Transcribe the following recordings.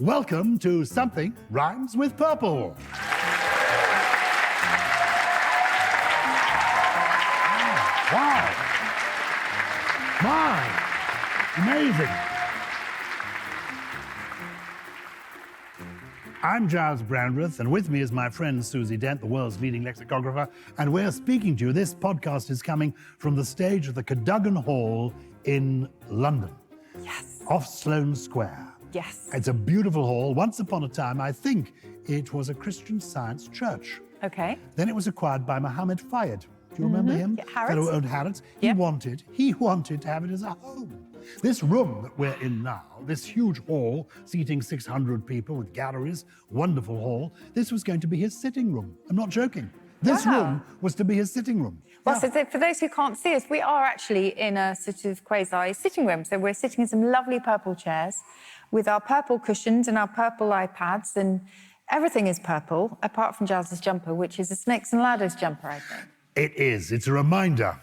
Welcome to Something Rhymes with Purple. Wow. My, amazing. I'm Gyles Brandreth, and with me is my friend Susie Dent, the world's leading lexicographer, and we're speaking to you. This podcast is coming from the stage of the Cadogan Hall in London. Yes. Off Sloane Square. Yes. It's a beautiful hall. Once upon a time, I think it was a Christian Science church. Okay. Then it was acquired by Mohammed Fayed. Do you remember him? Yeah, Harrods. Fellow who owned Harrods. Yep. He wanted to have it as a home. This room that we're in now, this huge hall, seating 600 people with galleries, wonderful hall, this was going to be his sitting room. I'm not joking. This room was to be his sitting room. Well, so for those who can't see us, we are actually in a sort of quasi sitting room. So we're sitting in some lovely purple chairs with our purple cushions and our purple iPads, and everything is purple, apart from Gyles's jumper, which is a Snakes and Ladders jumper, I think. It is. It's a reminder,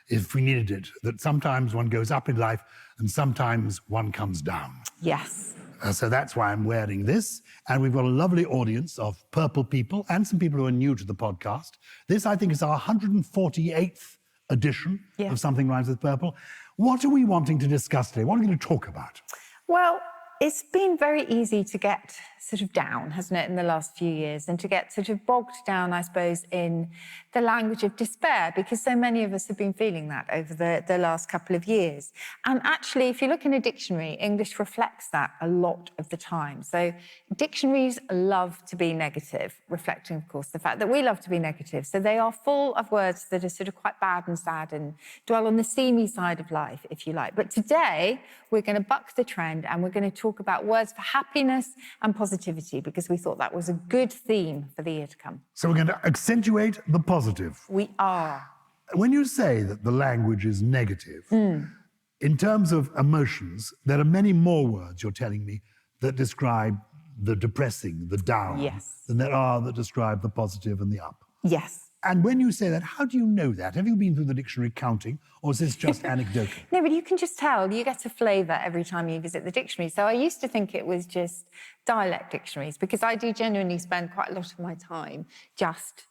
if we needed it, that sometimes one goes up in life and sometimes one comes down. Yes. So that's why I'm wearing this. And we've got a lovely audience of purple people and some people who are new to the podcast. This, I think, is our 148th edition of Something Rhymes with Purple. What are we wanting to discuss today? What are we going to talk about? Well, it's been very easy to get sort of down, hasn't it, in the last few years, and to get sort of bogged down, I suppose, in the language of despair, because so many of us have been feeling that over the last couple of years. And actually, if you look in a dictionary, English reflects that a lot of the time. So dictionaries love to be negative, reflecting, of course, the fact that we love to be negative. So they are full of words that are sort of quite bad and sad and dwell on the seamy side of life, if you like. But today, we're going to buck the trend and we're going to talk about words for happiness and positivity, because we thought that was a good theme for the year to come. So we're going to accentuate the positive. We are. When you say that the language is negative, in terms of emotions, there are many more words, you're telling me, that describe the depressing, the down, than there are that describe the positive and the up. Yes. And when you say that, how do you know that? Have you been through the dictionary counting, or is this just anecdotal? No, but you can just tell. You get a flavour every time you visit the dictionary. So I used to think it was just dialect dictionaries, because I do genuinely spend quite a lot of my time just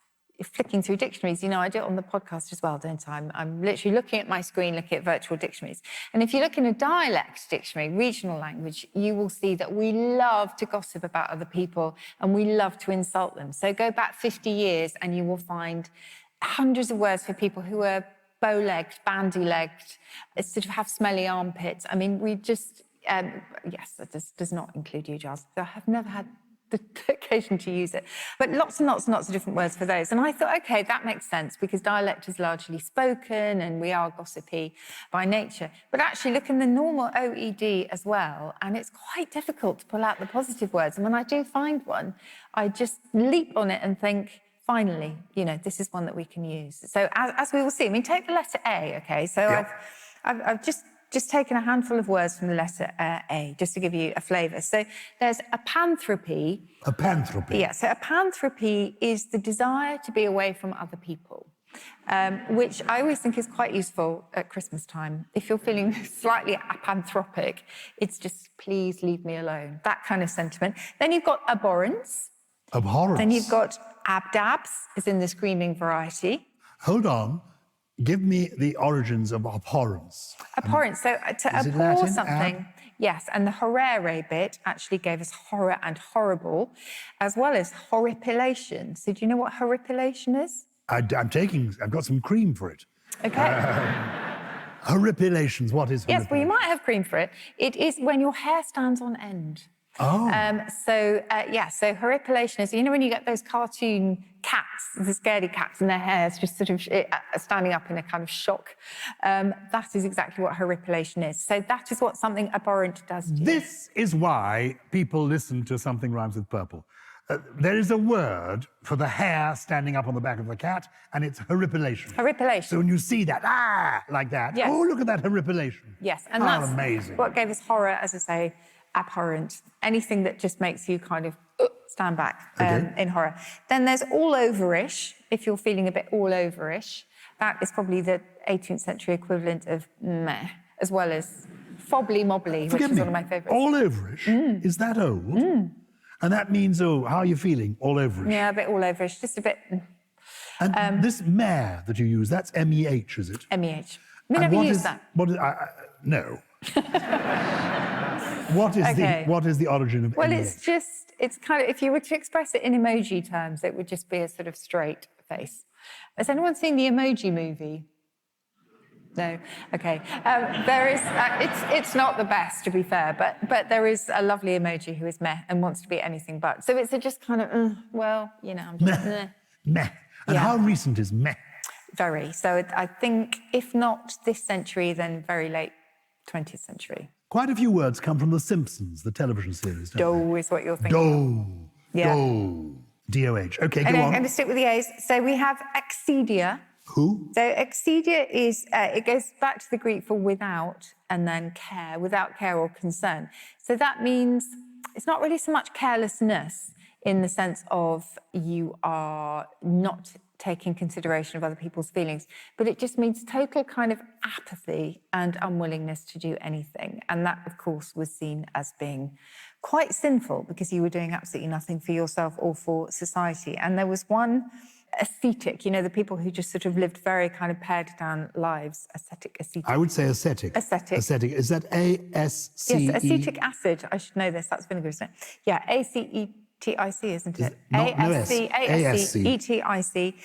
flicking through dictionaries. You know, I do it on the podcast as well, don't I? I'm literally looking at my screen, looking at virtual dictionaries. And if you look in a dialect dictionary, regional language, you will see that we love to gossip about other people and we love to insult them. So go back 50 years and you will find hundreds of words for people who are bow-legged, bandy-legged, sort of have smelly armpits. I mean, we just, yes, that does not include you, Gyles. So I have never had the occasion to use it. But lots and lots and lots of different words for those. And I thought, OK, that makes sense, because dialect is largely spoken and we are gossipy by nature. But actually, look in the normal OED as well, and it's quite difficult to pull out the positive words. And when I do find one, I just leap on it and think, finally, you know, this is one that we can use. So as we will see, I mean, take the letter A, OK? So I've just taken a handful of words from the letter A, just to give you a flavour. So there's a panthropy. A panthropy? Yeah, so a panthropy is the desire to be away from other people, which I always think is quite useful at Christmas time. If you're feeling slightly apanthropic, it's just, please leave me alone, that kind of sentiment. Then you've got abhorrence. Abhorrence? Then you've got abdabs, as in the screaming variety. Hold on. Give me the origins of abhorrence. Abhorrence, so to abhor something, yes, and the horrere bit actually gave us horror and horrible, as well as horripilation. So do you know what horripilation is? I've got some cream for it. Okay. Horripilations, what is horripilation? Yes, well, you might have cream for it. It is when your hair stands on end. Oh. So horripilation is, you know, when you get those cartoon cats, the scaredy cats, and their hair's just sort of standing up in a kind of shock. That is exactly what horripilation is. So that is what something abhorrent does to you. This is why people listen to Something Rhymes with Purple. There is a word for the hair standing up on the back of the cat, and it's horripilation. Horripilation. So when you see that, like that, oh, look at that horripilation. Yes, and that's amazing. What gave us horror, as I say, abhorrent, anything that just makes you kind of stand back in horror. Then there's all overish, if you're feeling a bit all overish. That is probably the 18th century equivalent of meh, as well as fobbly mobbly, which Forgive is me, one of my favourites. all overish? Is that old? And that means, how are you feeling? All overish? Yeah, a bit all overish, just a bit And this meh that you use, that's MEH, is it? MEH. We And never what use is- that. What is, no. What is the origin of Well, MEH? it's kind of, if you were to express it in emoji terms, it would just be a sort of straight face. Has anyone seen the Emoji Movie? No? Okay. There is, it's not the best, to be fair, but there is a lovely emoji who is meh and wants to be anything but. So it's a just kind of, I'm just Meh. Meh. And Yeah. how recent is meh? Very. So I think, if not this century, then very late 20th century. Quite a few words come from The Simpsons, the television series, don't Dough is what you're they? thinking. Dough. Yeah. Dough. D-O-H. Okay, go And I'm on. going to stick with the A's. So we have excedia. Who? So excedia is, it goes back to the Greek for without and then care, without care or concern. So that means it's not really so much carelessness in the sense of you are not taking consideration of other people's feelings, but it just means total kind of apathy and unwillingness to do anything. And that, of course, was seen as being quite sinful because you were doing absolutely nothing for yourself or for society. And there was one ascetic, the people who just sort of lived very kind of pared down lives, ascetic. I would say ascetic. Ascetic. Ascetic. Is that A-S-C-E? Yes, acetic acid. I should know this. That's vinegar, isn't it? Yeah, A-C-E-T-I-C, isn't it? A-S-C-E-T-I-C.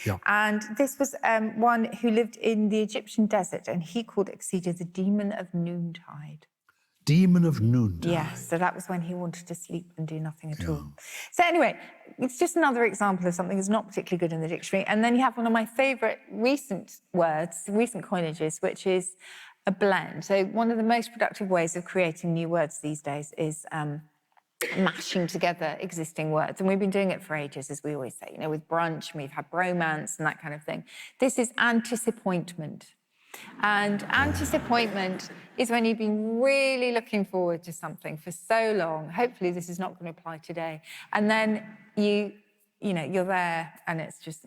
Yeah. And this was one who lived in the Egyptian desert, and he called Excedia the demon of noontide. Demon of noontide. Yes, so that was when he wanted to sleep and do nothing at all. So anyway, it's just another example of something that's not particularly good in the dictionary. And then you have one of my favourite recent words, recent coinages, which is a blend. So one of the most productive ways of creating new words these days is mashing together existing words. And we've been doing it for ages, as we always say, with brunch, and we've had bromance and that kind of thing. This is anticipointment. And anticipointment is when you've been really looking forward to something for so long. Hopefully this is not going to apply today. And then you're there and it's just,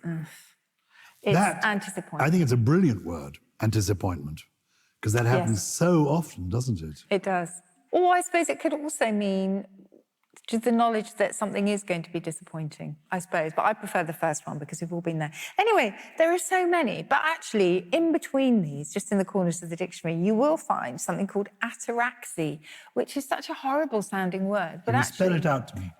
it's anticipointment. I think it's a brilliant word, anticipointment, because that happens so often, doesn't it? It does. Or I suppose it could also mean just the knowledge that something is going to be disappointing, I suppose. But I prefer the first one because we've all been there. Anyway, there are so many. But actually, in between these, just in the corners of the dictionary, you will find something called ataraxy, which is such a horrible sounding word. But Can you actually, spell it out to me?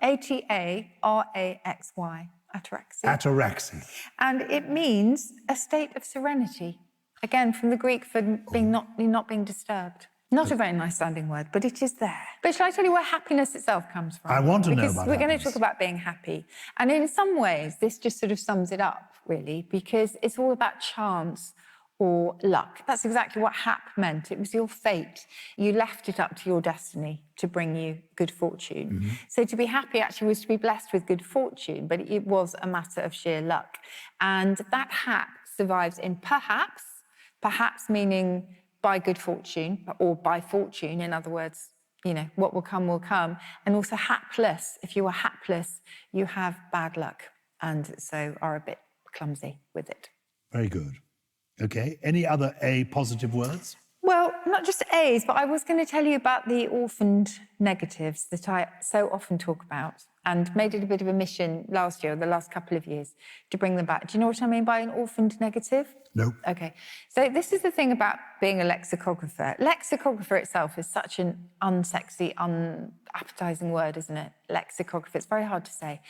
A-T-A-R-A-X-Y, ataraxy. Ataraxy. And it means a state of serenity. Again, from the Greek for being not being disturbed. Not a very nice sounding word, but it is there. But shall I tell you where happiness itself comes from? I want to know because about we're going to happiness. talk about being happy. And in some ways, this just sort of sums it up, really, because it's all about chance or luck. That's exactly what hap meant. It was your fate. You left it up to your destiny to bring you good fortune. Mm-hmm. So to be happy actually was to be blessed with good fortune, but it was a matter of sheer luck. And that hap survives in perhaps meaning by good fortune, or by fortune, in other words, what will come will come. And also hapless. If you are hapless, you have bad luck and so are a bit clumsy with it. Very good. Okay. Any other A positive words? Well, not just A's, but I was going to tell you about the orphaned negatives that I so often talk about and made it a bit of a mission last year, or the last couple of years, to bring them back. Do you know what I mean by an orphaned negative? No. Okay. So this is the thing about being a lexicographer. Lexicographer itself is such an unsexy, unappetizing word, isn't it? Lexicographer. It's very hard to say.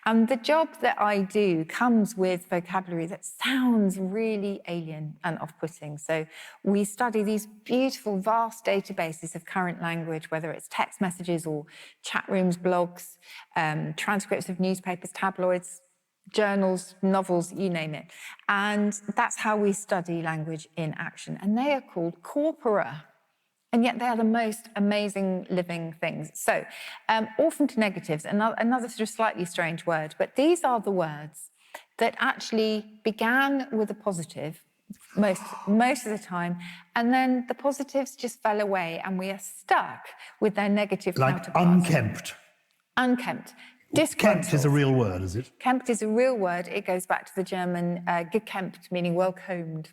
And the job that I do comes with vocabulary that sounds really alien and off-putting. So we study these beautiful, vast databases of current language, whether it's text messages or chat rooms, blogs, transcripts of newspapers, tabloids, journals, novels, you name it. And that's how we study language in action. And they are called corpora. And yet they are the most amazing living things. So orphaned negatives, another sort of slightly strange word, but these are the words that actually began with a positive most of the time, and then the positives just fell away and we are stuck with their negative Like counterparts. unkempt. Unkempt. Kempt is a real word, is it? Kempt is a real word. It goes back to the German gekempt, meaning well-combed.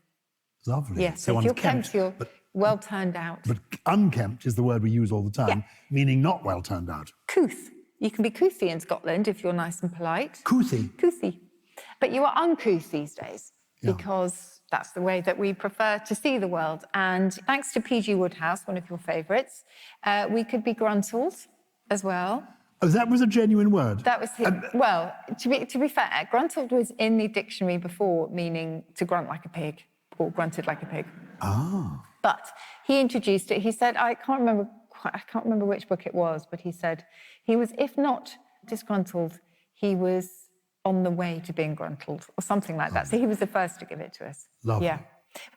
Lovely. Yes, so if one's you're kempt, you're well turned out. But unkempt is the word we use all the time, meaning not well turned out. Couth. You can be couthy in Scotland if you're nice and polite. Couthy. Couthy. But you are uncouth these days because that's the way that we prefer to see the world. And thanks to P.G. Wodehouse, one of your favourites, we could be gruntled as well. Oh, that was a genuine word? That was him. Well, to be fair, gruntled was in the dictionary before, meaning to grunt like a pig or grunted like a pig. Ah. But he introduced it. He said, I can't remember which book it was, but he said he was, if not disgruntled, he was on the way to being gruntled or something like that. So he was the first to give it to us. Lovely. Yeah,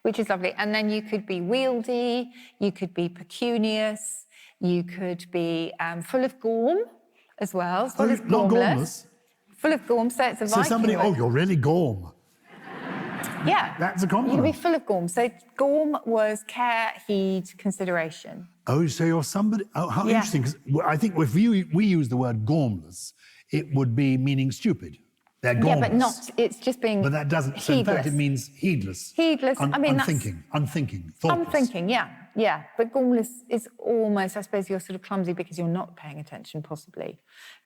which is lovely. And then you could be wieldy, you could be pecunious, you could be full of gorm as well. Full of not gormless. Full of gorm, so it's a Viking somebody, word. oh, you're really gorm. Yeah. That's a compliment. You can be full of gorm. So gorm was care, heed, consideration. Oh, so you're somebody... Oh, how interesting. 'Cause I think if we use the word gormless, it would be meaning stupid. They're gormless. Yeah, but not... It's just being But that doesn't... So in fact, it means heedless. Heedless. I mean, unthinking, thoughtless. Unthinking, yeah. But gormless is almost... I suppose you're sort of clumsy because you're not paying attention, possibly.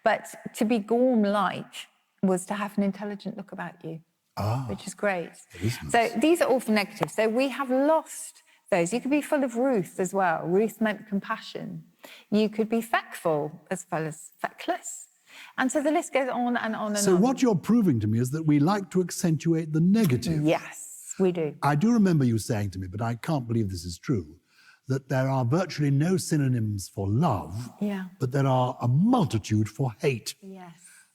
But to be gorm-like was to have an intelligent look about you. Which is great. Nice. So these are all for negative. So we have lost those. You could be full of ruth as well. Ruth meant compassion. You could be feckful as well as feckless. And so the list goes on and on and on. So what you're proving to me is that we like to accentuate the negative. Yes, we do. I do remember you saying to me, but I can't believe this is true, that there are virtually no synonyms for love, but there are a multitude for hate. Yes.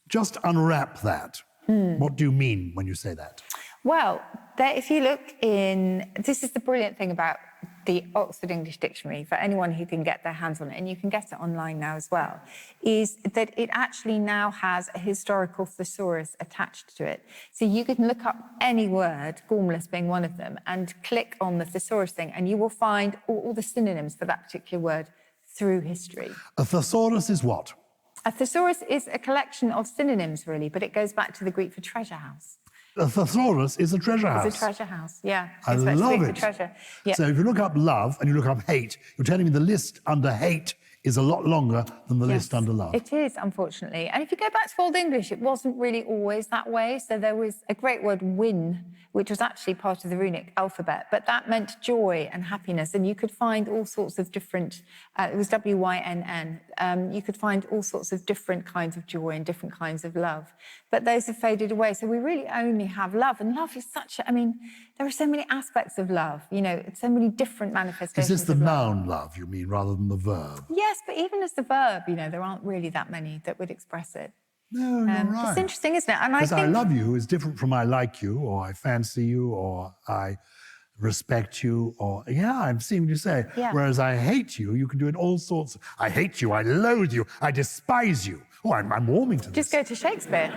Just unwrap that. What do you mean when you say that? Well, if you look in... This is the brilliant thing about the Oxford English Dictionary, for anyone who can get their hands on it, and you can get it online now as well, is that it actually now has a historical thesaurus attached to it. So you can look up any word, gormless being one of them, and click on the thesaurus thing, and you will find all the synonyms for that particular word through history. A thesaurus is what? A thesaurus is a collection of synonyms, really, but it goes back to the Greek for treasure house. A thesaurus is a treasure house. It's a treasure house, yeah. I love it. For treasure. Yeah. So if you look up love and you look up hate, you're telling me the list under hate is a lot longer than the list under love. It is, unfortunately. And if you go back to Old English, it wasn't really always that way. So there was a great word, win, which was actually part of the runic alphabet, but that meant joy and happiness. And you could find all sorts of different, it was W-Y-N-N. You could find all sorts of different kinds of joy and different kinds of love. But those have faded away. So we really only have love. And love is such, I mean, there are so many aspects of love, you know, so many different manifestations. Is this the noun love, you mean, rather than the verb? Yes, but even as the verb, you know, there aren't really that many that would express it. No, you're right. It's interesting, isn't it? And because I think... I love you is different from I like you, or I fancy you, or I respect you, or, I'm seeing what you say. Yeah. Whereas I hate you, you can do it all sorts. I hate you, I loathe you, I despise you. Oh, I'm warming to this. Just go to Shakespeare.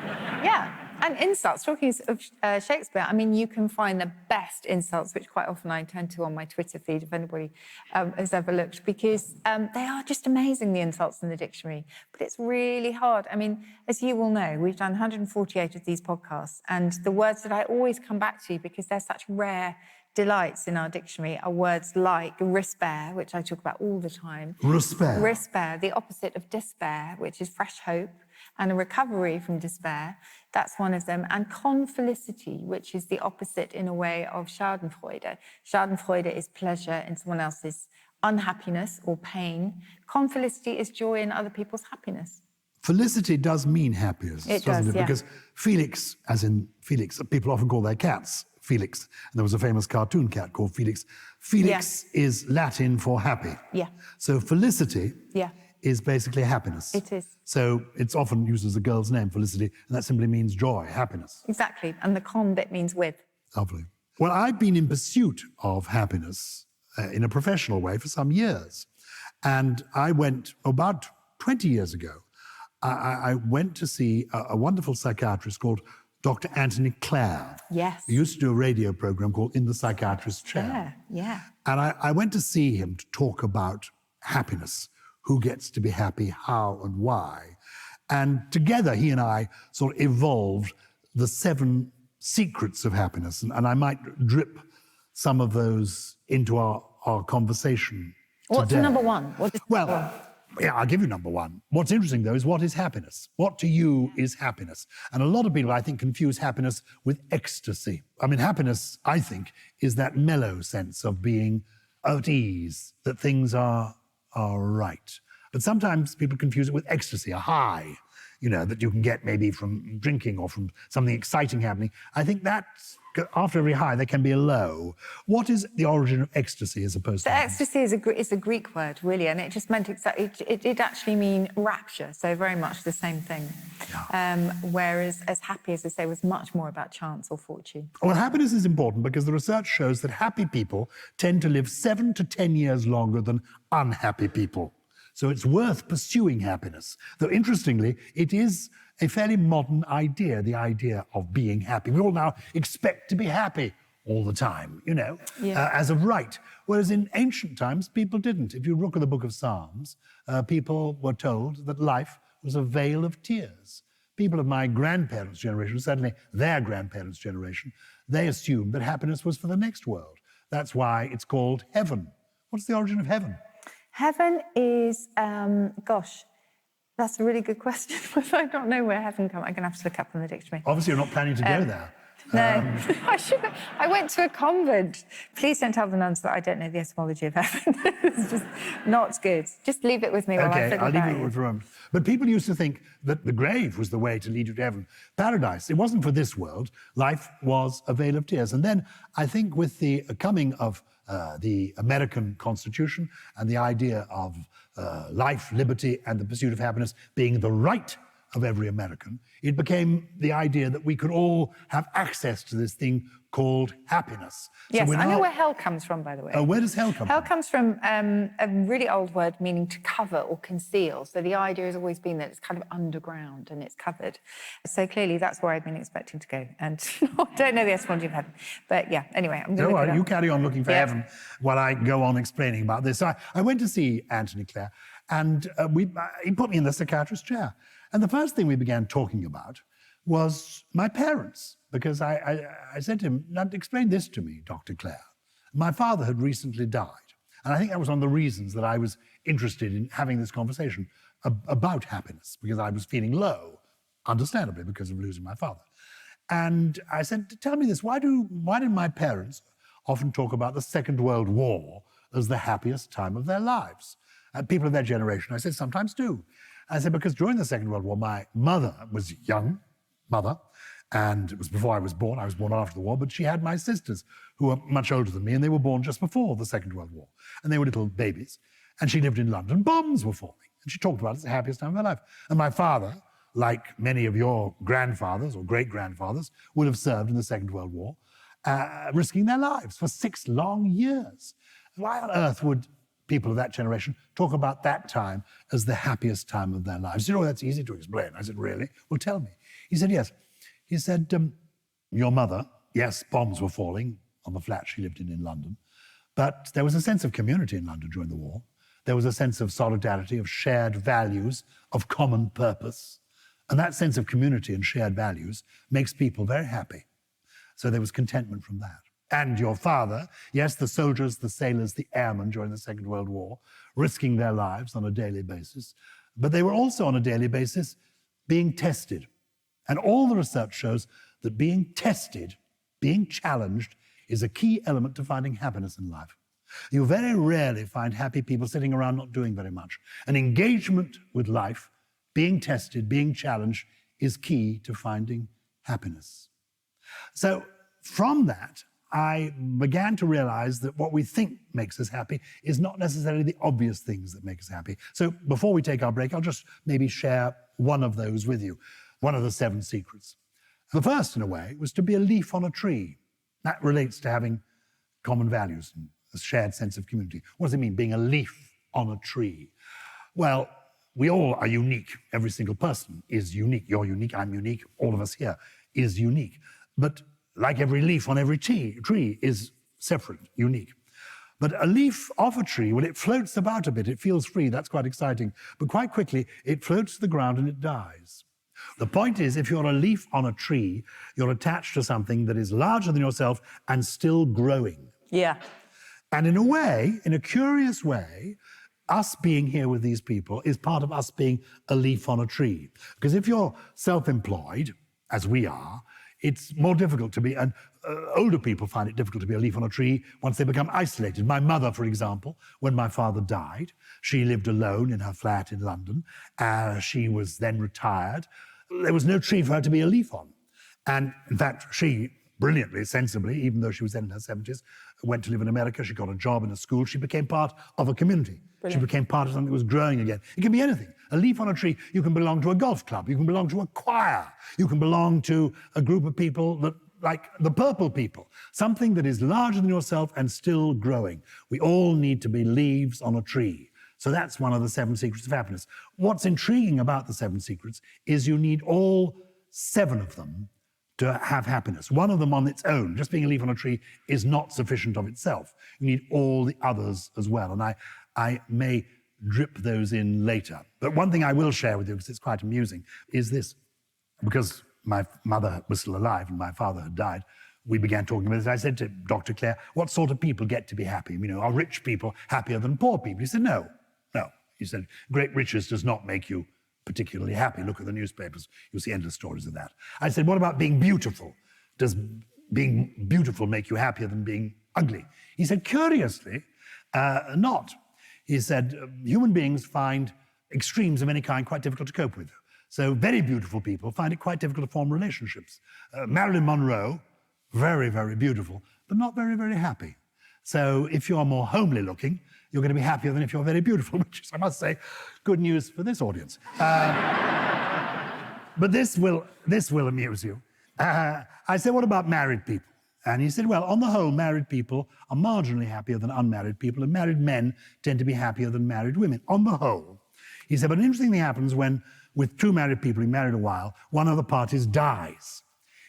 Yeah. And insults, talking of Shakespeare, I mean, you can find the best insults, which quite often I tend to on my Twitter feed, if anybody has ever looked, because they are just amazing, the insults in the dictionary. But it's really hard. I mean, as you will know, we've done 148 of these podcasts, and the words that I always come back to, because they're such rare delights in our dictionary, are words like respair, which I talk about all the time. Respair. Respair, the opposite of despair, which is fresh hope, and a recovery from despair. That's one of them. And confelicity, which is the opposite in a way of schadenfreude. Schadenfreude is pleasure in someone else's unhappiness or pain. Confelicity is joy in other people's happiness. Felicity does mean happiness, doesn't it? Yeah. Because Felix, as in Felix, people often call their cats Felix. And there was a famous cartoon cat called Felix. Felix is Latin for happy. Yeah. So felicity is basically happiness. It is. So it's often used as a girl's name, Felicity, and that simply means joy, happiness. Exactly. And the con bit means with. Lovely. Well, I've been in pursuit of happiness in a professional way for some years. And I went, about 20 years ago, I went to see a wonderful psychiatrist called Dr. Anthony Clare. Yes. He used to do a radio program called In the Psychiatrist's Chair. Yeah. And I went to see him to talk about happiness, who gets to be happy, how and why. And together, he and I sort of evolved the 7 secrets of happiness. And I might drip some of those into our conversation What's today. number one? What is Well, number one? yeah, I'll give you number one. What's interesting, though, is what is happiness? What to you is happiness? And a lot of people, I think, confuse happiness with ecstasy. I mean, happiness, I think, is that mellow sense of being at ease, that things are right. But sometimes people confuse it with ecstasy, a high, you know, that you can get maybe from drinking or from something exciting happening. I think that's, after every high, there can be a low. What is the origin of ecstasy as opposed to happiness? Ecstasy is a Greek word, really, and it just meant exactly, it did actually mean rapture, so very much the same thing. Yeah. Whereas as happy, as I say, was much more about chance or fortune. Well, happiness is important because the research shows that happy people tend to live 7 to 10 years longer than unhappy people. So it's worth pursuing happiness. Though interestingly, it is a fairly modern idea, the idea of being happy. We all now expect to be happy all the time, you know, as of right. Whereas in ancient times, people didn't. If you look at the book of Psalms, people were told that life was a vale of tears. People of my grandparents' generation, certainly their grandparents' generation, they assumed that happiness was for the next world. That's why it's called heaven. What's the origin of heaven? Heaven is, gosh, that's a really good question. I don't know where heaven comes. I'm going to have to look up in the dictionary. Obviously, you're not planning to go there. No, I went to a convent. Please don't tell the nuns that I don't know the etymology of heaven. It's just not good. Just leave it with me while I Okay, figure I'll it leave out. it with Rome. But people used to think that the grave was the way to lead you to heaven. Paradise, it wasn't for this world. Life was a vale of tears. And then I think with the coming of the American Constitution and the idea of life, liberty, and the pursuit of happiness being the right of every American, it became the idea that we could all have access to this thing called happiness. Yes, so I know where hell comes from, by the way. Where does hell come Hell from? comes from a really old word meaning to cover or conceal. So the idea has always been that it's kind of underground and it's covered. So clearly that's where I've been expecting to go. And I don't know the etymology of heaven. But yeah, anyway, I'm going to look it up. You carry on looking for heaven while I go on explaining about this. So I went to see Anthony Clare, and he put me in the psychiatrist's chair. And the first thing we began talking about was my parents, because I said to him, now explain this to me, Dr. Clare. My father had recently died. And I think that was one of the reasons that I was interested in having this conversation about happiness, because I was feeling low, understandably, because of losing my father. And I said, tell me this, why did my parents often talk about the Second World War as the happiest time of their lives? People of their generation, I said, sometimes do. I said, because during the Second World War, my mother was young, and it was before I was born. I was born after the war, but she had my sisters who were much older than me, and they were born just before the Second World War. And they were little babies. And she lived in London. Bombs were falling. And she talked about it as the happiest time of her life. And my father, like many of your grandfathers or great-grandfathers, would have served in the Second World War, risking their lives for 6 long years. Why on earth would people of that generation talk about that time as the happiest time of their lives? You know, that's easy to explain. I said, really? Well, tell me. He said, yes. He said, your mother, yes, bombs were falling on the flat she lived in London, but there was a sense of community in London during the war. There was a sense of solidarity, of shared values, of common purpose. And that sense of community and shared values makes people very happy. So there was contentment from that. And your father, yes, the soldiers, the sailors, the airmen during the Second World War, risking their lives on a daily basis, but they were also on a daily basis being tested. And all the research shows that being tested, being challenged, is a key element to finding happiness in life. You very rarely find happy people sitting around not doing very much. An engagement with life, being tested, being challenged, is key to finding happiness. So from that, I began to realize that what we think makes us happy is not necessarily the obvious things that make us happy. So before we take our break, I'll just maybe share one of those with you, one of the 7 secrets. The first, in a way, was to be a leaf on a tree. That relates to having common values and a shared sense of community. What does it mean, being a leaf on a tree? Well, we all are unique. Every single person is unique. You're unique, I'm unique, all of us here is unique. But like every leaf on every tree is separate, unique. But a leaf off a tree, when it floats about a bit, it feels free, that's quite exciting. But quite quickly, it floats to the ground and it dies. The point is, if you're a leaf on a tree, you're attached to something that is larger than yourself and still growing. Yeah. And in a way, in a curious way, us being here with these people is part of us being a leaf on a tree. Because if you're self-employed, as we are, it's more difficult to be, and older people find it difficult to be a leaf on a tree once they become isolated. My mother, for example, when my father died, she lived alone in her flat in London. She was then retired. There was no tree for her to be a leaf on. And in fact, she brilliantly, sensibly, even though she was then in her 70s, went to live in America. She got a job in a school. She became part of a community. Brilliant. She became part of something that was growing again. It can be anything. A leaf on a tree, you can belong to a golf club. You can belong to a choir. You can belong to a group of people that, like the purple people, something that is larger than yourself and still growing. We all need to be leaves on a tree. So that's one of the 7 secrets of happiness. What's intriguing about the 7 secrets is you need all 7 of them to have happiness. One of them on its own, just being a leaf on a tree, is not sufficient of itself. You need all the others as well. And I may drip those in later. But one thing I will share with you, because it's quite amusing, is this. Because my mother was still alive and my father had died, we began talking about this. I said to Dr. Clare, what sort of people get to be happy? You know, are rich people happier than poor people? He said, no. He said, great riches does not make you particularly happy. Look at the newspapers. You'll see endless stories of that. I said, what about being beautiful? Does being beautiful make you happier than being ugly? He said, curiously, not. He said, human beings find extremes of any kind quite difficult to cope with. So very beautiful people find it quite difficult to form relationships. Marilyn Monroe, very, very beautiful, but not very, very happy. So if you are more homely looking, you're going to be happier than if you're very beautiful, which is, I must say, good news for this audience. But this will amuse you. I said, what about married people? And he said, well, on the whole, married people are marginally happier than unmarried people, and married men tend to be happier than married women, on the whole. He said, but an interesting thing happens when, with 2 married people who married a while, one of the parties dies.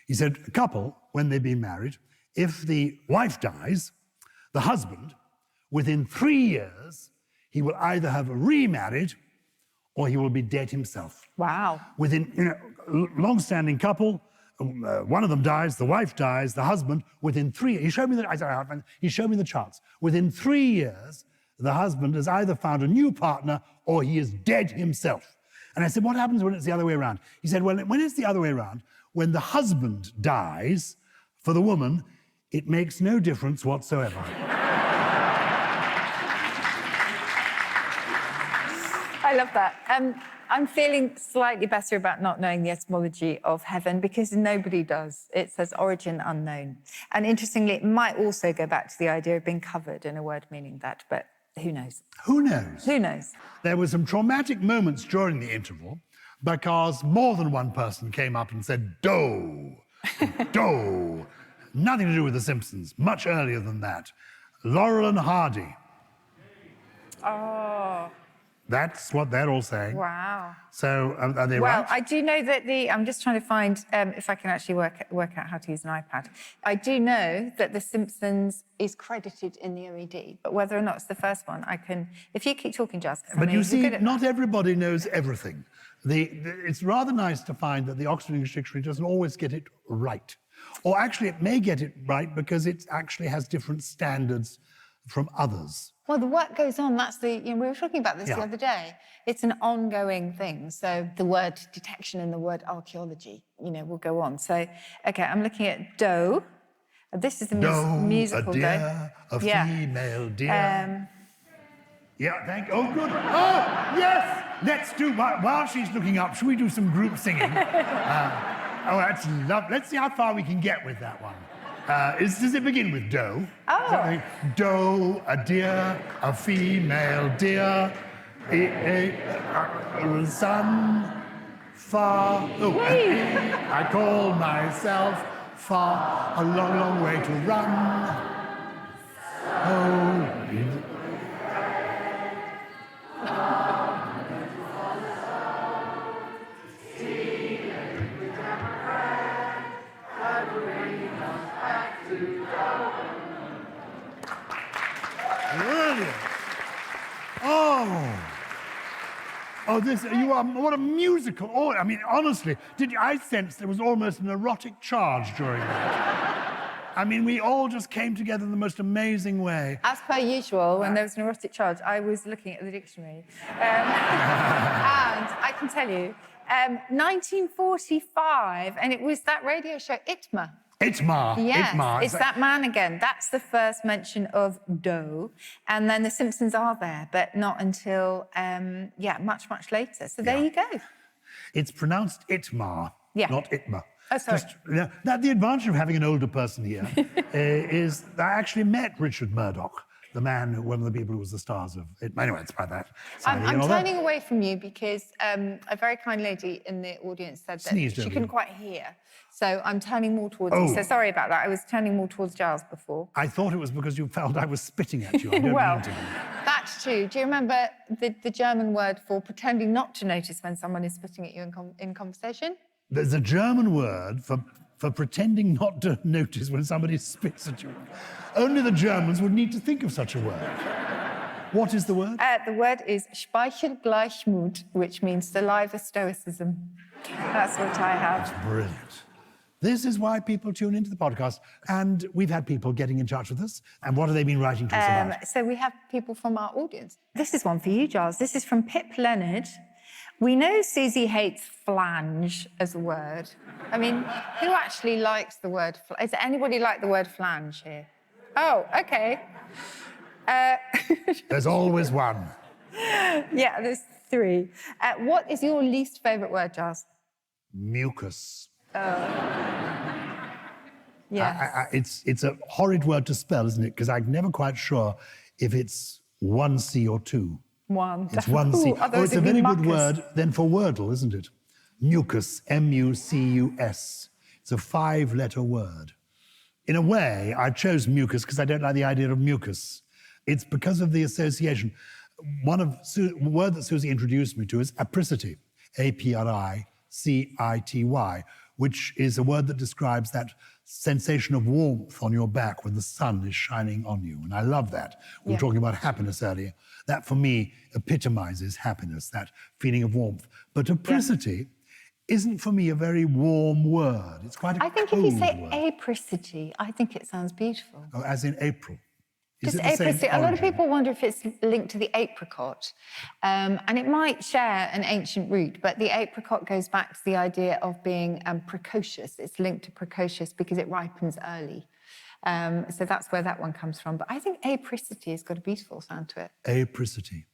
He said, a couple, when they've been married, if the wife dies, the husband, within 3 years, he will either have remarried or he will be dead himself. Wow. Within, long-standing couple, one of them dies, the wife dies, the husband, within 3 years, he showed me the charts. Within 3 years, the husband has either found a new partner or he is dead himself. And I said, what happens when it's the other way around? He said, well, when it's the other way around, when the husband dies, for the woman, it makes no difference whatsoever. I love that. I'm feeling slightly better about not knowing the etymology of heaven because nobody does. It says origin unknown. And interestingly, it might also go back to the idea of being covered in a word meaning that, but who knows? Who knows? Who knows? There were some traumatic moments during the interval because more than one person came up and said, dough, dough. Nothing to do with The Simpsons, much earlier than that. Laurel and Hardy. Oh. That's what they're all saying. Wow. So are they right? Well, I do know that I'm just trying to find if I can actually work out how to use an iPad. I do know that The Simpsons is credited in the OED, but whether or not it's the first one, I can... If you keep talking, Gyles. But you see, not everybody knows everything. It's rather nice to find that the Oxford English Dictionary doesn't always get it right. Or actually, it may get it right because it actually has different standards from others. Well, the work goes on. That's we were talking about this the other day. It's an ongoing thing. So the word detection and the word archaeology, will go on. So, okay, I'm looking at doe. This is the musical doe. A female deer. Thank you. Oh, good. Oh, yes. Let's do, while she's looking up, should we do some group singing? That's lovely. Let's see how far we can get with that one. Does it begin with doe? Oh. Doe, a deer, a female deer, sun, far. Oh, I call myself far, a long, long way to run. Oh. Brilliant. What a musical. Oh, I mean, honestly, I sensed there was almost an erotic charge during that. I mean, we all just came together in the most amazing way. As per usual, when there was an erotic charge, I was looking at the dictionary. And I can tell you, 1945, and it was that radio show, Itma. Itmar. Yes, Itmar. it's that man again. That's the first mention of dough. And then the Simpsons are there, but not until, much, much later. So there you go. It's pronounced Itmar, not Itma. Oh, sorry. Now, the advantage of having an older person here is that I actually met Richard Murdoch, the man, one of the people who was the stars of it. Anyway, it's about that. I'm turning away from you because a very kind lady in the audience said that she couldn't quite hear. So I'm turning more towards you. So sorry about that. I was turning more towards Gyles before. I thought it was because you felt I was spitting at you. I don't well, mean to. That's true. Do you remember the German word for pretending not to notice when someone is spitting at you in conversation? There's a German word for pretending not to notice when somebody spits at you. Only the Germans would need to think of such a word. What is the word? The word is Speichelgleichmut, which means saliva stoicism. That's what I have. That's brilliant. This is why people tune into the podcast. And we've had people getting in touch with us. And what have they been writing to us about? So we have people from our audience. This is one for you, Gyles. This is from Pip Leonard. We know Susie hates flange as a word. I mean, who actually likes the word flange? Is there anybody like the word flange here? Oh, OK. There's always one. Yeah, there's 3. What is your least favourite word, Gyles? Mucus. Yeah. It's a horrid word to spell, isn't it? Because I'm never quite sure if it's 1 C or 2. One. It's 1 C. It's a very good word then for Wordle, isn't it? Mucus, M-U-C-U-S. It's a 5-letter word. In a way, I chose mucus because I don't like the idea of mucus. It's because of the association. One word that Susie introduced me to is apricity, A-P-R-I-C-I-T-Y, which is a word that describes that sensation of warmth on your back when the sun is shining on you. And I love that. We were talking about happiness earlier. That, for me, epitomizes happiness, that feeling of warmth. But apricity isn't, for me, a very warm word. It's quite a cold word. I think if you say apricity, I think it sounds beautiful. Oh, as in April. Just apricity. A lot of people wonder if it's linked to the apricot. And it might share an ancient root, but the apricot goes back to the idea of being precocious. It's linked to precocious because it ripens early. So that's where that one comes from. But I think apricity has got a beautiful sound to it. Apricity.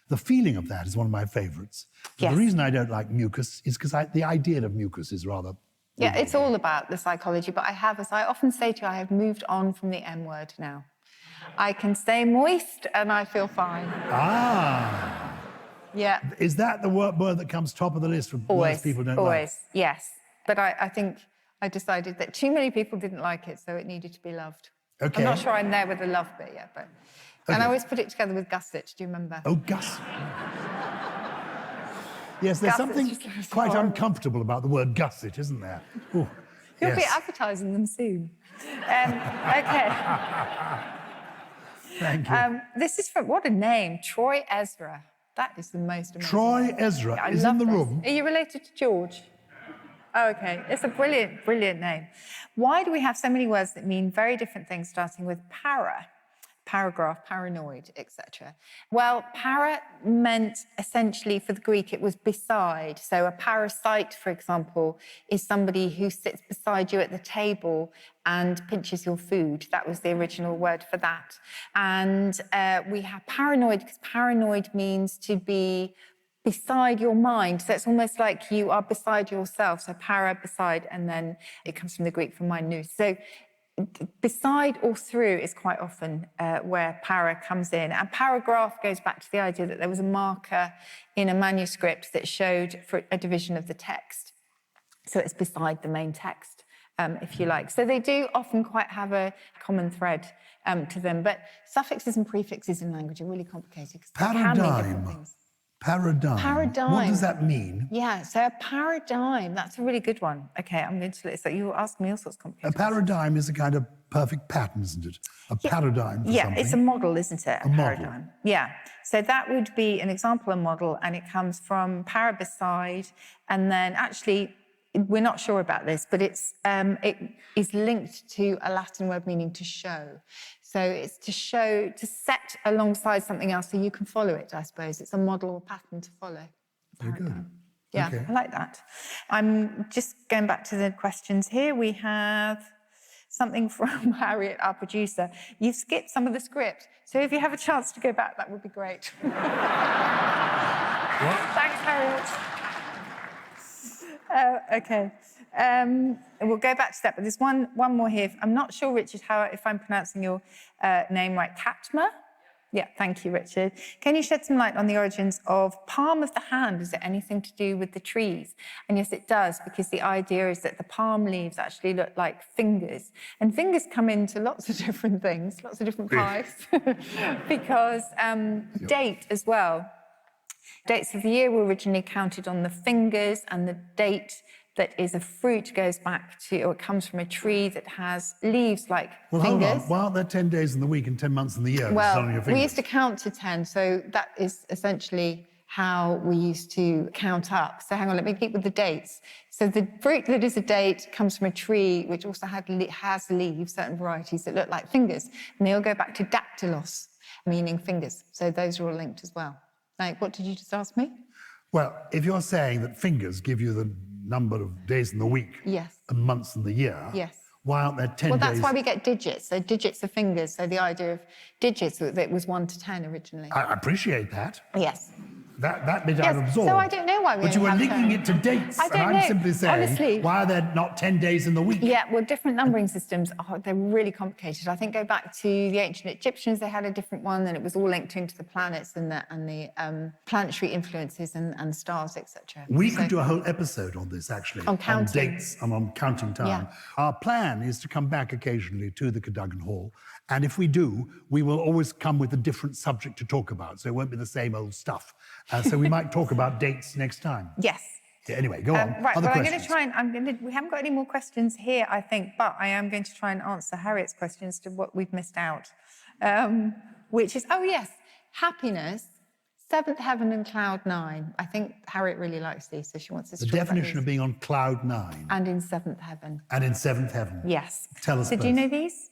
The feeling of that is one of my favourites. The reason I don't like mucus is because the idea of mucus is rather... Yeah, it's all about the psychology. But I have, as I often say to you, I have moved on from the M word now. I can stay moist and I feel fine. Ah. Yeah. Is that the word that comes top of the list for words people don't like? Always, yes. But I think I decided that too many people didn't like it, so it needed to be loved. Okay. I'm not sure I'm there with the love bit yet, but... And I always put it together with gusset, do you remember? Oh, gusset. Yes, there's something quite uncomfortable about the word gusset, isn't there? Ooh, You'll be advertising them soon. OK. Thank you. This is from, what a name, Troy Ezra. That is the most amazing Troy name. Ezra is in the room. Are you related to George? Oh, OK. It's a brilliant, brilliant name. Why do we have so many words that mean very different things, starting with para? Paragraph, paranoid, etc. Well, para meant essentially, for the Greek, it was beside. So a parasite, for example, is somebody who sits beside you at the table and pinches your food. That was the original word for that. And we have paranoid, because paranoid means to be beside your mind. So it's almost like you are beside yourself. So para, beside, and then it comes from the Greek for minus. So beside or through is quite often where para comes in. And paragraph goes back to the idea that there was a marker in a manuscript that showed for a division of the text. So it's beside the main text, if you like. So they do often quite have a common thread to them. But suffixes and prefixes in language are really complicated because they can mean different things. Paradigm. Paradigm. What does that mean? Yeah, so a paradigm, that's a really good one. OK, I'm going to... So you ask me all sorts of complicated A paradigm is a kind of perfect pattern, isn't it? A paradigm for something. It's a model, isn't it? A model. Paradigm. Yeah. So that would be an example of model, and it comes from para, beside, and then actually we're not sure about this, but it is linked to a Latin word meaning to show. So it's to show, to set alongside something else so you can follow it, I suppose. It's a model or pattern to follow. Very good. Yeah, Okay. I like that. I'm just going back to the questions here. We have something from Harriet, our producer. You've skipped some of the script, so if you have a chance to go back, that would be great. Thanks, Harriet. Okay. We'll go back to that, but there's one more here. I'm not sure, Richard, if I'm pronouncing your name right. Katma? Yeah, thank you, Richard. Can you shed some light on the origins of palm of the hand? Is it anything to do with the trees? And yes, it does, because the idea is that the palm leaves actually look like fingers. And fingers come into lots of different things, lots of different pies, because date as well. Dates of the year were originally counted on the fingers, and the date that is a fruit goes back to, or it comes from a tree that has leaves like fingers. Hold on. Why aren't there 10 days in the week and 10 months in the year? Well, we used to count to 10, so that is essentially how we used to count up. So hang on, let me keep with the dates. So the fruit that is a date comes from a tree which also has leaves, certain varieties that look like fingers, and they all go back to dactylos, meaning fingers. So those are all linked as well. Like, what did you just ask me? Well, if you're saying that fingers give you the number of days in the week and months in the year, why aren't there 10 days? Well, that's why we get digits. So digits are fingers. So the idea of digits, it was 1 to 10 originally. I appreciate that. Yes. That bit I've absorbed. So I don't know why we But you were linking it to dates. I don't and know. I'm simply saying, Honestly, why are there not 10 days in the week? Yeah, well, different numbering systems, they're really complicated. I think go back to the ancient Egyptians, they had a different one, and it was all linked into the planets and the planetary influences and stars, etc. We could do a whole episode on this, actually. On counting. On dates and on counting time. Yeah. Our plan is to come back occasionally to the Cadogan Hall. And if we do, we will always come with a different subject to talk about. So it won't be the same old stuff. So we might talk about dates next time. Yes. Yeah, anyway, go on. Right, Other well, questions? we haven't got any more questions here, I think, but I am going to try and answer Harriet's questions to what we've missed out, which is, oh yes, happiness, seventh heaven and cloud 9. I think Harriet really likes these, so she wants us to The talk about definition of these. being on cloud 9. And in seventh heaven. And in seventh heaven. Yes. Tell us So do you know these?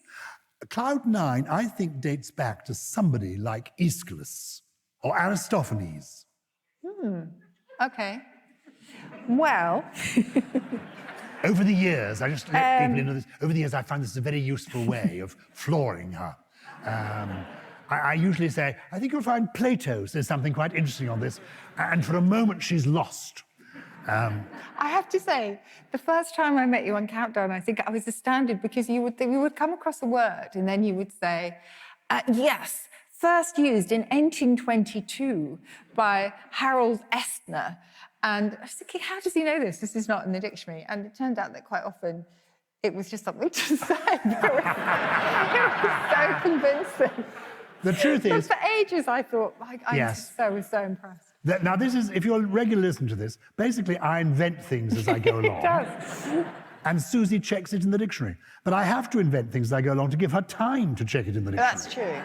Cloud 9, I think, dates back to somebody like Aeschylus or Aristophanes. Okay. Well... Over the years, I just let people into this. Over the years, I found this a very useful way of flooring her. I usually say, I think you'll find Plato says something quite interesting on this, and for a moment, she's lost. I have to say, the first time I met you on Countdown, I think I was astounded because you would come across a word and then you would say, yes, first used in 1822 by Harold Estner. And I was thinking, how does he know this? This is not in the dictionary. And it turned out that quite often it was just something to say. It was so convincing. The truth is... But for ages I thought, I was so impressed. Now, this is, if you're a regular listener to this, basically I invent things as I go along. It does. And Susie checks it in the dictionary. But I have to invent things as I go along to give her time to check it in the dictionary. That's true.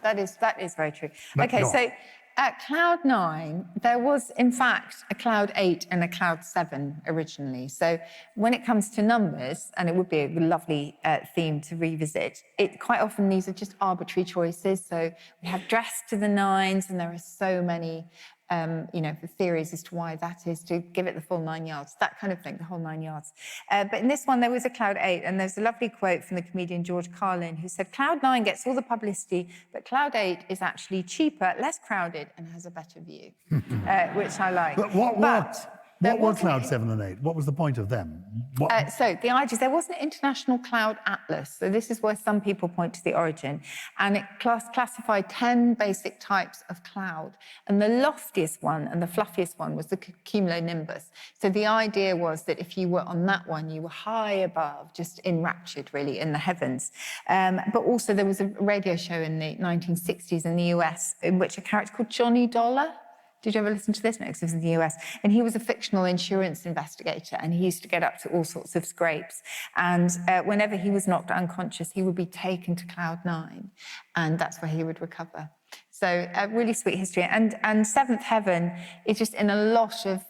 That is very true. But okay, so at Cloud 9, there was, in fact, a Cloud 8 and a Cloud 7 originally. So when it comes to numbers, and it would be a lovely theme to revisit, quite often these are just arbitrary choices. So we have dressed to the 9s, and there are so many the theories as to why that is, to give it the full 9 yards, that kind of thing, the whole 9 yards. But in this one, there was a Cloud 8, and there's a lovely quote from the comedian George Carlin, who said, Cloud 9 gets all the publicity, but Cloud 8 is actually cheaper, less crowded, and has a better view, which I like. But what were Cloud 7 and 8? What was the point of them? So the idea is there was an international cloud atlas. So this is where some people point to the origin. And it classified 10 basic types of cloud. And the loftiest one and the fluffiest one was the cumulonimbus. So the idea was that if you were on that one, you were high above, just enraptured, really, in the heavens. But also there was a radio show in the 1960s in the US in which a character called Johnny Dollar. Did you ever listen to this? No, 'cause it was in the US. And he was a fictional insurance investigator, and he used to get up to all sorts of scrapes. And whenever he was knocked unconscious, he would be taken to Cloud 9, and that's where he would recover. So a really sweet history. And seventh heaven is just in a lot of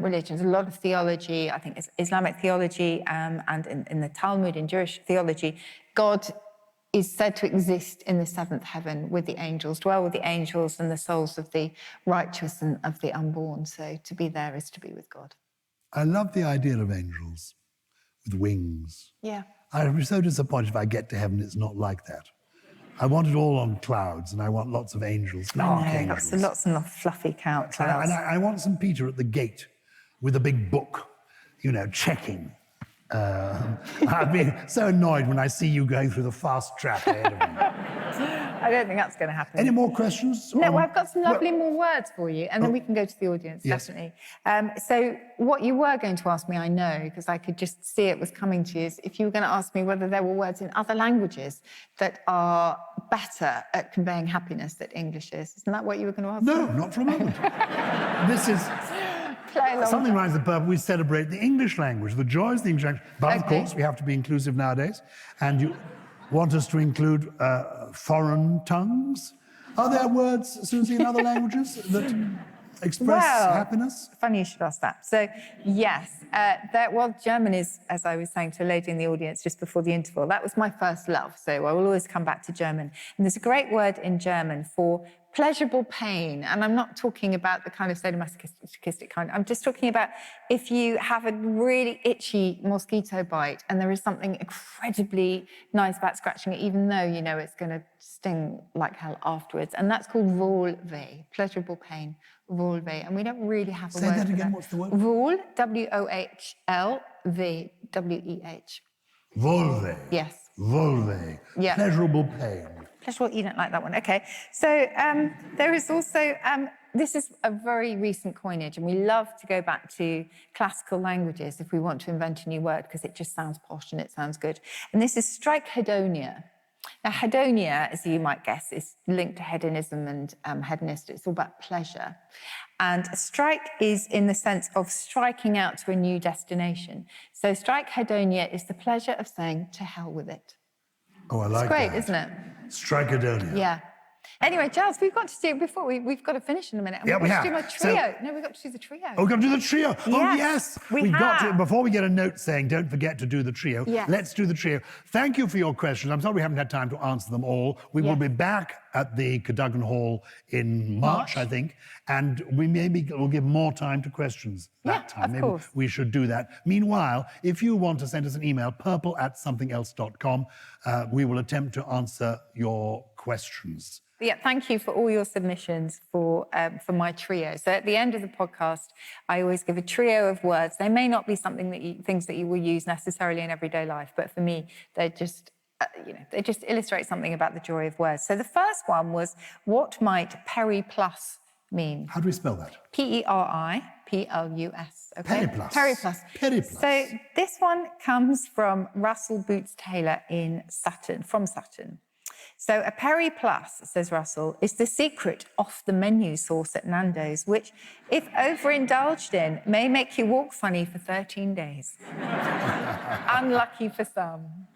religions, a lot of theology, I think it's Islamic theology and in the Talmud, in Jewish theology, God is said to exist in the seventh heaven with the angels, dwell with the angels and the souls of the righteous and of the unborn. So to be there is to be with God. I love the idea of angels with wings. Yeah. I'd be so disappointed if I get to heaven, it's not like that. I want it all on clouds, and I want lots of angels, archangels. Lots and lots of fluffy clouds. And I want St. Peter at the gate with a big book, you know, checking. I'd be so annoyed when I see you going through the fast track ahead of me. I don't think that's going to happen. Any more questions? No, well, I've got some lovely more words for you, and then we can go to the audience, yes. definitely. So what you were going to ask me, I know, because I could just see it was coming to you, is if you were going to ask me whether there were words in other languages that are better at conveying happiness than English is. Isn't that what you were going to ask No, me? not for a moment. This is... Something Rhymes with Purple, we celebrate the English language, the joys of the English language. But of course, we have to be inclusive nowadays. And you want us to include foreign tongues? Are there words, Susie, in other languages that express happiness? Funny you should ask that. So, yes. German is, as I was saying to a lady in the audience just before the interval, that was my first love. So I will always come back to German. And there's a great word in German for pleasurable pain. And I'm not talking about the kind of sadomasochistic kind. I'm just talking about if you have a really itchy mosquito bite and there is something incredibly nice about scratching it, even though you know it's going to sting like hell afterwards. And that's called Wohlweh, pleasurable pain, Wohlweh. And we don't really have a word for that. Say that again, what's the word? Wohl, W-O-H-L-W, W-E-H. Wohlweh. Yes. Wohlweh. Yeah. Pleasurable pain. Pleasurable, you don't like that one. Okay. So there is also, this is a very recent coinage, and we love to go back to classical languages if we want to invent a new word, because it just sounds posh and it sounds good. And this is strikehedonia. Now, hedonia, as you might guess, is linked to hedonism and hedonist. It's all about pleasure. And strike is in the sense of striking out to a new destination. So strikehedonia is the pleasure of saying, to hell with it. Oh, I like that. It's great, that. isn't it? Strikehedonia. Yeah. Anyway, Gyles, we've got to do it before. We've got to finish in a minute. And Yeah, we've got we to do have. my trio. No, we've got to do the trio. Oh, we've got to do the trio. Yes, Oh, yes. we got to, have. before we get a note saying, don't forget to do the trio, Yes. let's do the trio. Thank you for your questions. I'm sorry we haven't had time to answer them all. We will be back at the Cadogan Hall in March, I think, and we will give more time to questions that time. Of course. We should do that. Meanwhile, if you want to send us an email, purple@somethingelse.com, we will attempt to answer your questions. Yeah, thank you for all your submissions for my trio. So at the end of the podcast, I always give a trio of words. They may not be things that you will use necessarily in everyday life, but for me, they're just they just illustrate something about the joy of words. So the first one was, what might periplus mean? How do we spell that? Periplus. Okay? Periplus. Periplus. Periplus. So this one comes from Russell Boots Taylor from Sutton. So a periplus, says Russell, is the secret off-the-menu sauce at Nando's, which, if overindulged in, may make you walk funny for 13 days. Unlucky for some,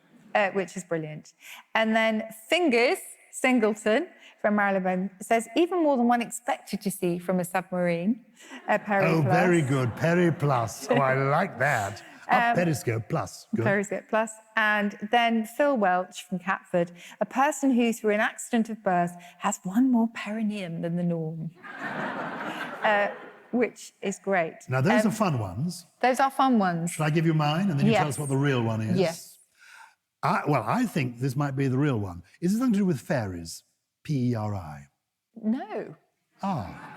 which is brilliant. And then Fingers Singleton from Marylebone says, even more than one expected to see from a submarine, a periplus. Oh, very good. Periplus. Oh, I like that. Periscope plus. Good. Periscope plus. And then Phil Welch from Catford, a person who, through an accident of birth, has one more perineum than the norm. Which is great. Now, those are fun ones. Those are fun ones. Shall I give you mine, and then you tell us what the real one is? Yes. I think this might be the real one. Is it something to do with fairies? P-E-R-I. No. Ah.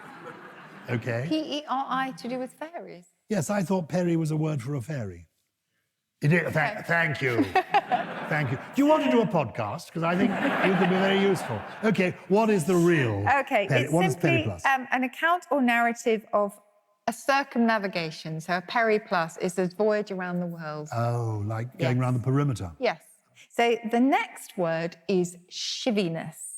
Okay. P-E-R-I to do with fairies? Yes, I thought Perry was a word for a fairy. Thank you. Thank you. Do you want to do a podcast? Because I think you could be very useful. Okay, what is the real it's what is simply periplus? An account or narrative of a circumnavigation. So a periplus is a voyage around the world. Oh, like going around the perimeter. Yes. So the next word is shiviness.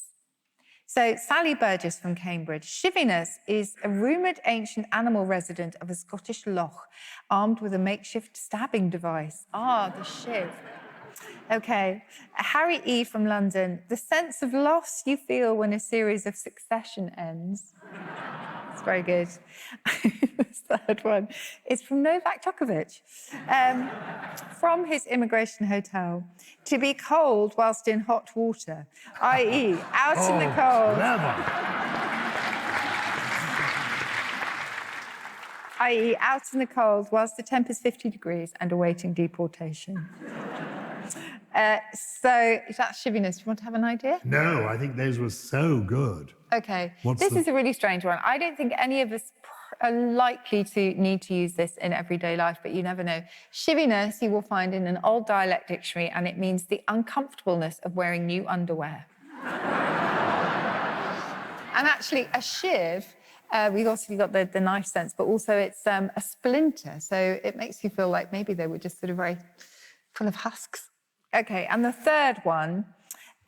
So Sally Burgess from Cambridge. Shiviness is a rumoured ancient animal resident of a Scottish loch, armed with a makeshift stabbing device. Ah, the shiv. Okay. Harry E. from London. The sense of loss you feel when a series of Succession ends. It's very good. The third one is from Novak Djokovic. From his immigration hotel. To be cold whilst in hot water, i.e. out in the cold. I.e. out in the cold whilst the temp is 50 degrees and awaiting deportation. So that's shiviness. Do you want to have an idea? No, I think those were so good. Okay. This is a really strange one. I don't think any of us are likely to need to use this in everyday life, but you never know. Shiviness you will find in an old dialect dictionary, and it means the uncomfortableness of wearing new underwear. And actually, a shiv, we've also got the knife sense, but also it's a splinter. So it makes you feel like maybe they were just sort of very full of husks. Okay, and the third one,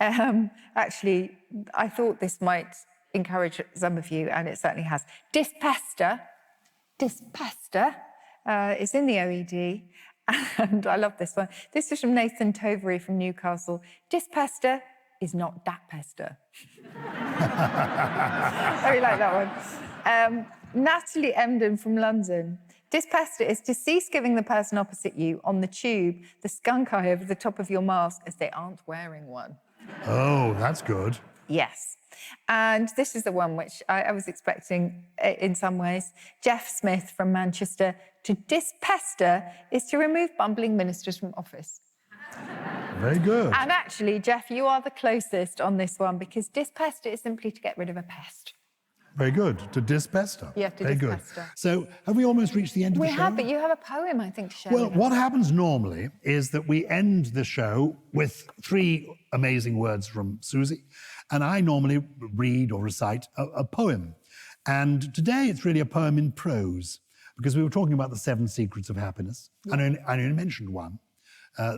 actually, I thought this might encourage some of you, and it certainly has. Dispester is in the OED, and I love this one. This is from Nathan Tovery from Newcastle. Dispester is not dat pester. I really like that one. Natalie Emden from London. Dispester is to cease giving the person opposite you on the tube the skunk eye over the top of your mask as they aren't wearing one. Oh, that's good. Yes. And this is the one which I was expecting in some ways. Jeff Smith from Manchester. To dispester is to remove bumbling ministers from office. Very good. And actually, Jeff, you are the closest on this one because dispester is simply to get rid of a pest. Very good. To dispester. Yeah, to Very dispester. good. So have we almost reached the end of the show? We have, but you have a poem, I think, to share Well, with us. what happens normally is that we end the show with 3 amazing words from Susie, and I normally read or recite a poem. And today it's really a poem in prose, because we were talking about the 7 secrets of happiness, and I only mentioned one.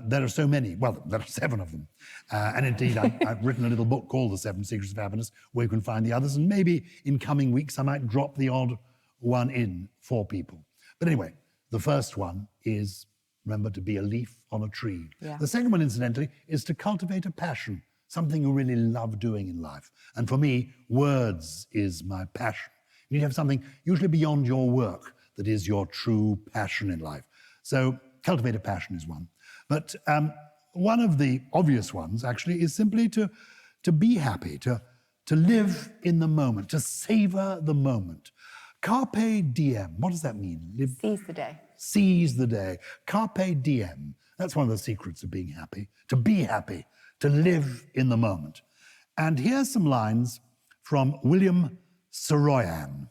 There are so many. Well, there are 7 of them. And indeed, I've written a little book called The 7 Secrets of Happiness, where you can find the others. And maybe in coming weeks, I might drop the odd one in for people. But anyway, the first one is, remember, to be a leaf on a tree. Yeah. The second one, incidentally, is to cultivate a passion, something you really love doing in life. And for me, words is my passion. You need to have something usually beyond your work that is your true passion in life. So cultivate a passion is one. But one of the obvious ones, actually, is simply to be happy, to live in the moment, to savor the moment. Carpe diem. What does that mean? Seize the day. Seize the day. Carpe diem. That's one of the secrets of being happy. To be happy, to live in the moment. And here's some lines from William Saroyan.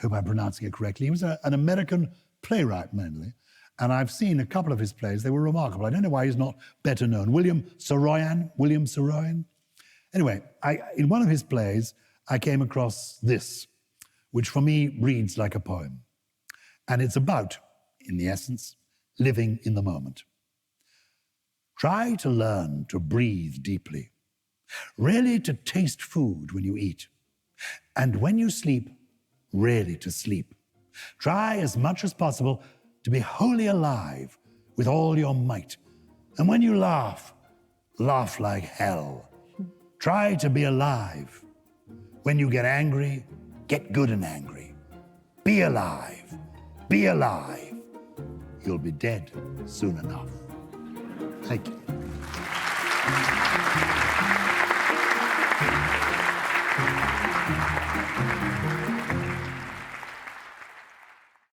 Hope I'm pronouncing it correctly. He was an American playwright, mainly. And I've seen a couple of his plays. They were remarkable. I don't know why he's not better known. William Saroyan. Anyway, in one of his plays, I came across this, which for me reads like a poem. And it's about, in the essence, living in the moment. Try to learn to breathe deeply, really to taste food when you eat, and when you sleep, really to sleep. Try as much as possible to be wholly alive with all your might. And when you laugh, laugh like hell. Try to be alive. When you get angry, get good and angry. Be alive. Be alive. You'll be dead soon enough. Thank you.